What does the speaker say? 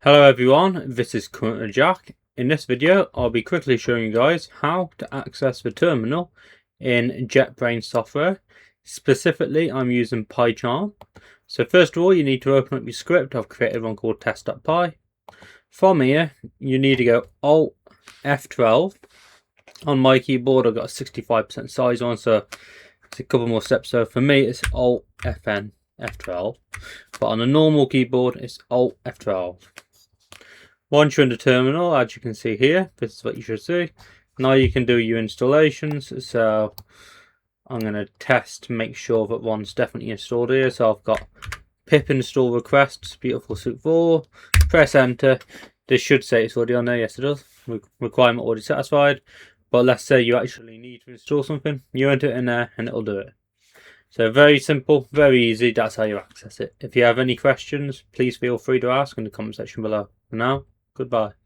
Hello everyone, this is currently Jack. In this video I'll be quickly showing you guys how to access the terminal in JetBrains software. Specifically I'm using PyCharm. So first of all you need to open up your script. I've created one called test.py. From here you need to go Alt F12. On my keyboard I've got a 65% size on, so it's a couple more steps. So for me it's Alt FN F12, but on a normal keyboard it's Alt F12. Once you're in the terminal, as you can see here, this is what you should see. Now you can do your installations. So I'm going to test to make sure that one's definitely installed here. So I've got pip install requests, beautiful soup 4. Press enter. This should say it's already on there. Yes, it does. Requirement already satisfied. But let's say you actually need to install something. You enter it in there and it'll do it. So very simple, very easy. That's how you access it. If you have any questions, please feel free to ask in the comment section below. For now, goodbye.